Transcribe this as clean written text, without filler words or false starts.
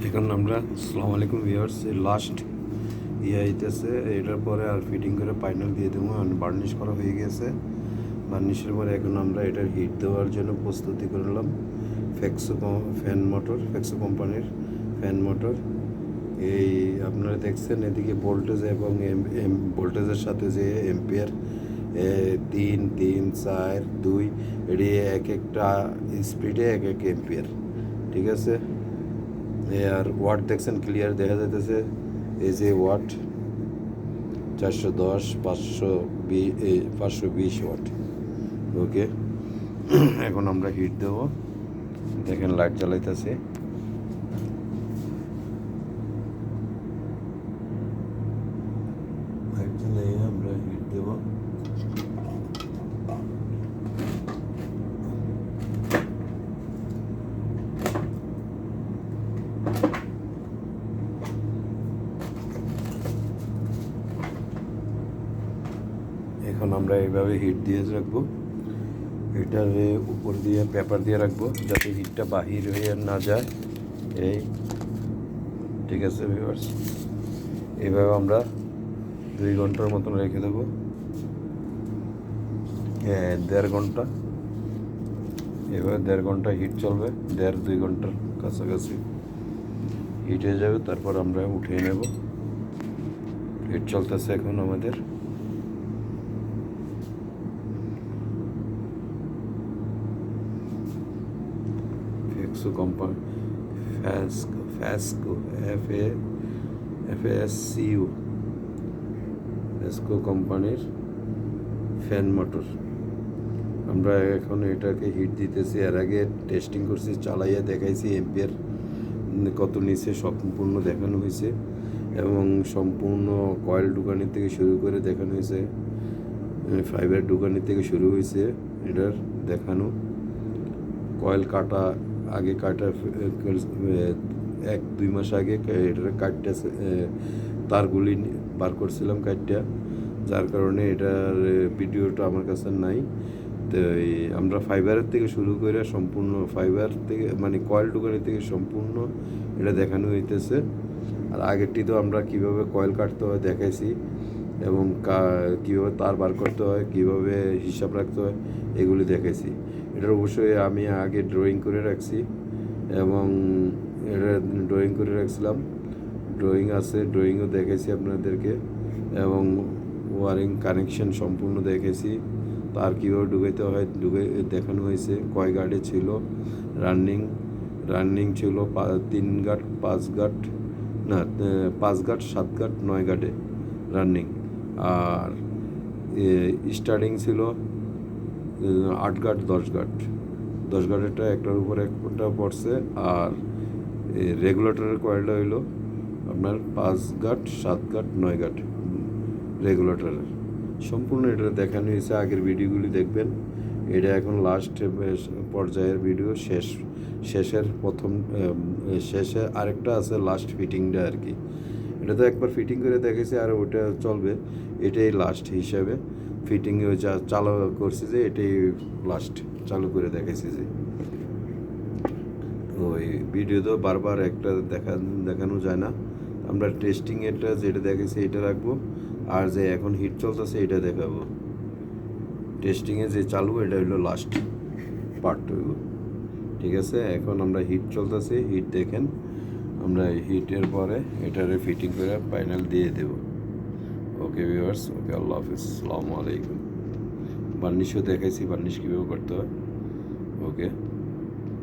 এখন আমরা আসসালামু আলাইকুম ভিউয়ার্স, লাস্ট আইতেছে, এটার পরে আর ফিটিং করে ফাইনাল দিয়ে দেবো। বার্নিশ করা হয়ে গেছে। বার্নিশের পরে এখন আমরা এটার হিট দেওয়ার জন্য প্রস্তুতি করলাম। ফ্যাক্সো কোম্পানির ফ্যান মোটর। এই আপনারা দেখছেন এদিকে ভোল্টেজ এবং ভোল্টেজের সাথে যে এম্পিয়ার 3, 3, 4, 2 এটি এক একটা স্পিডে এক এক এম্পিয়ার। ঠিক আছে, আর ওয়াট দেখছেন ক্লিয়ার দেখা যাইতেছে। এই যে ওয়াট 410, 520 ওয়াট। ওকে, এখন আমরা হিট দেবো। দেখেন লাইট জ্বালাইতেছে। লাইট জ্বালাই আমরা হিট দেবো। এখন আমরা এইভাবে হিট দিয়ে রাখবো। এটার উপর দিয়ে পেপার দিয়ে রাখবো যাতে হিটটা বাহির হয়ে না যায়। এই ঠিক আছে ভিউয়ার্স, এইভাবে আমরা 2 ঘন্টার মতন রেখে দেবো। 1.5 ঘন্টা, এভাবে 1.5 ঘন্টা হিট চলবে। 1.5-2 ঘন্টার কাছাকাছি হিট হয়ে যাবে, তারপর আমরা উঠিয়ে নেব। হিট চলতেছে এখন আমাদের। ফ্যাক্সো কোম্পানি, ফ্যাসকো ফ্যাসকো কোম্পানির ফ্যান মোটর। আমরা এখন এটাকে হিট দিতেছি। এর আগে টেস্টিং করছি, চালাইয়া দেখাইছি এম্পিয়ার কত নিচে সম্পূর্ণ দেখানো হয়েছে, এবং সম্পূর্ণ কয়েল ঢুকানি থেকে শুরু করে দেখানো হয়েছে, ফাইবার ঢুকানি থেকে শুরু হয়েছে এটার দেখানো। কয়েল কাটা আগে কাটা 1-2 মাস আগে এটার কাটটা তারগুলি বার করছিলাম কাটটা, যার কারণে এটার ভিডিওটা আমার কাছে নাই। তো আমরা ফাইবারের থেকে শুরু করে সম্পূর্ণ ফাইবার থেকে মানে কয়েল ঢুকানি থেকে সম্পূর্ণ এটা দেখানো হইতেছে। আর আগেরটি তো আমরা কীভাবে কয়েল কাটতে হয় দেখাইছি, এবং কীভাবে তার বার করতে হয়, কীভাবে হিসাব রাখতে হয় এগুলি দেখাইছি। এটার অবশ্যই আমি আগে ড্রয়িং করে রাখছি, এবং এটা ড্রয়িং করে রাখছিলাম। ড্রয়িং আছে, ড্রয়িংও দেখেছি আপনাদেরকে, এবং ওয়ারিং কানেকশন সম্পূর্ণ দেখেছি। তার কীভাবে ঢুকাইতে হয় দেখানো হয়েছে। কয় গার্ডে ছিল রানিং ছিল 3 গার্ড, 5 গার্ড, না 5 guard, 7 guard, 9 গার্ডে running. Are starting ছিল 8 গার্ড, 10 গার্ড। 10 গার্ডেরটা একটার উপরে একটা পড়ছে। আর রেগুলেটরের কয়েলটা হইলো আপনার 5 গার্ড, 7 গার্ড, 9 গার্ড রেগুলেটরের। সম্পূর্ণ এটা দেখানো হয়েছে, আগের ভিডিওগুলি দেখবেন। এটা এখন লাস্ট পর্যায়ের ভিডিও, শেষের প্রথম শেষে আরেকটা আছে লাস্ট ফিটিংটা আর কি। এটা তো একবার ফিটিং করে দেখেছি, আর ওটা চলবে। এটাই লাস্ট হিসাবে ফিটিং যা চালু করছি, যে এটাই লাস্ট চালু করে দেখেছি। যে ওই ভিডিও তো বারবার একটা দেখানো যায় না। আমরা টেস্টিং এটা যেটা দেখেছি এটা রাখবো, আর যে এখন হিট চলতেছে এটা দেখাবো। টেস্টিংয়ে যে চালু এটা হলো লাস্ট পার্ট হইব। ঠিক আছে, এখন আমরা হিট চলতেছে, হিট দেখেন। আমরা হিটের পরে এটারে ফিটিং করে ফাইনাল দিয়ে দেব। ওকে ভিউয়ার্স, ওকে, আল্লাহ হাফিজ, আসসালামু আলাইকুম। বার্নিশও দেখাইছি, বার্নিশ কীভাবে করতে হয়। ওকে।